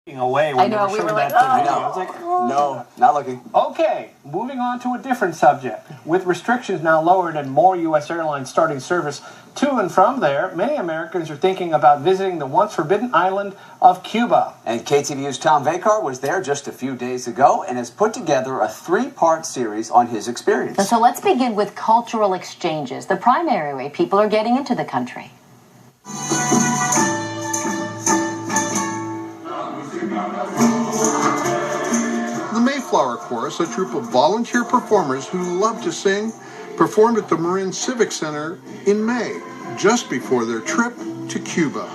Away when I know, we were like, I oh, was like, No, not looking. okay, moving on to a different subject. With restrictions now lowered and more U.S. airlines starting service to and from there, many Americans are thinking about visiting the once forbidden island of Cuba. And KTVU's Tom Vakar was there just a few days ago and has put together a 3-part series on his experience. So let's begin with cultural exchanges, the primary way people are getting into the country. The Mayflower Chorus, a troupe of volunteer performers who love to sing, performed at the Marin Civic Center in May, just before their trip to Cuba.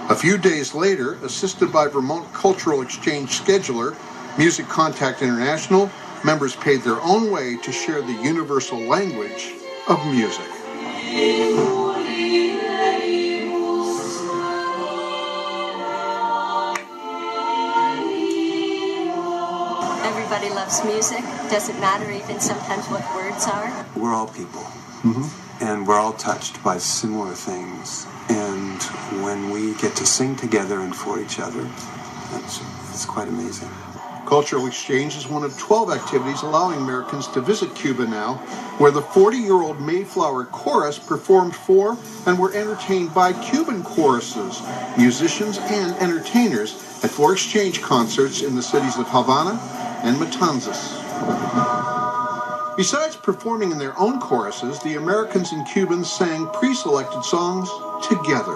A few days later, assisted by Vermont Cultural Exchange scheduler, Music Contact International, members paid their own way to share the universal language of music. Everybody loves music. Doesn't matter even sometimes what words are. We're all people, and we're all touched by similar things. And when we get to sing together and for each other, it's quite amazing. Cultural Exchange is one of 12 activities allowing Americans to visit Cuba now, where the 40-year-old Mayflower Chorus performed for and were entertained by Cuban choruses, musicians, and entertainers at 4 exchange concerts in the cities of Havana and Matanzas. Besides performing in their own choruses, the Americans and Cubans sang pre-selected songs together.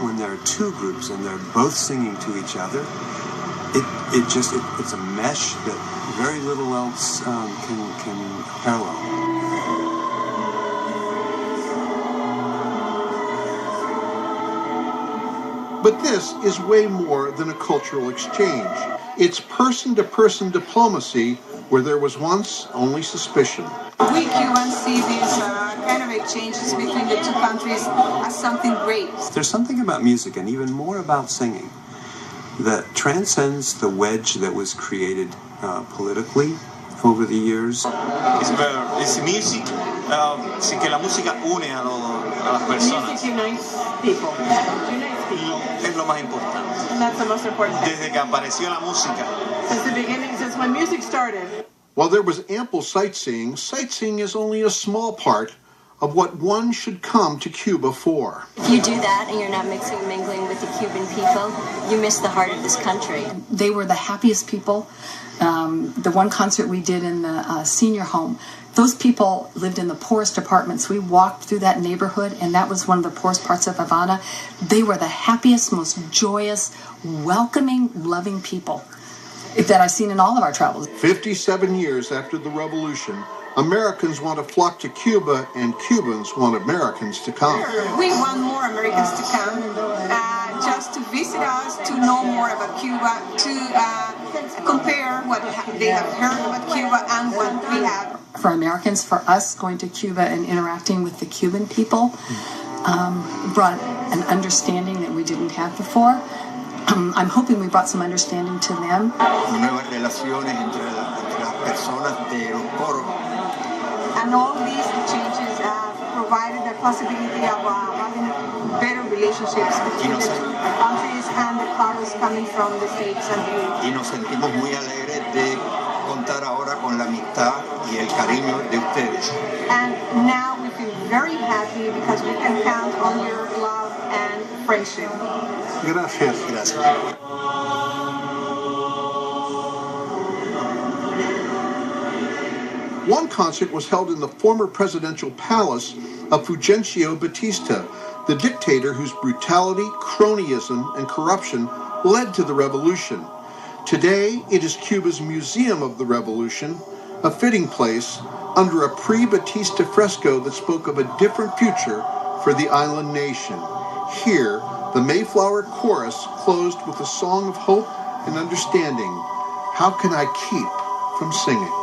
When there are 2 groups and they're both singing to each other, it's a mesh that very little else can parallel. But this is way more than a cultural exchange. It's person-to-person diplomacy where there was once only suspicion. We Cubans see these kind of exchanges between the 2 countries as something great. There's something about music, and even more about singing, that transcends the wedge that was created politically over the years. It's music, sí que la música une a las personas. Music unites people. Es lo más importante. And that's the most important thing. Desde que apareció la música. Since the beginning, since when music started. While there was ample sightseeing, sightseeing is only a small part of what one should come to Cuba for. If you do that and you're not mixing and mingling with the Cuban people, you miss the heart of this country. They were the happiest people. The one concert we did in the senior home, those people lived in the poorest apartments. We walked through that neighborhood, and that was one of the poorest parts of Havana. They were the happiest, most joyous, welcoming, loving people that I've seen in all of our travels. 57 years after the revolution, Americans want to flock to Cuba, and Cubans want Americans to come. We want more Americans to come, just to visit us, to know more about Cuba, to compare what they have heard about Cuba and what we have. For Americans, for us, going to Cuba and interacting with the Cuban people brought an understanding that we didn't have before. I'm hoping we brought some understanding to them. Nuevas relaciones entre las personas de los poros. And all these changes provided the possibility of having better relationships between the 2 countries and the colors coming from the States and the Y nos sentimos muy alegres de contar ahora con la amistad y el cariño de ustedes. And now we feel very happy because we can count on your love and friendship. Gracias. Gracias. One concert was held in the former presidential palace of Fulgencio Batista, the dictator whose brutality, cronyism, and corruption led to the revolution. Today, it is Cuba's Museum of the Revolution, a fitting place under a pre-Batista fresco that spoke of a different future for the island nation. Here, the Mayflower Chorus closed with a song of hope and understanding. How can I keep from singing?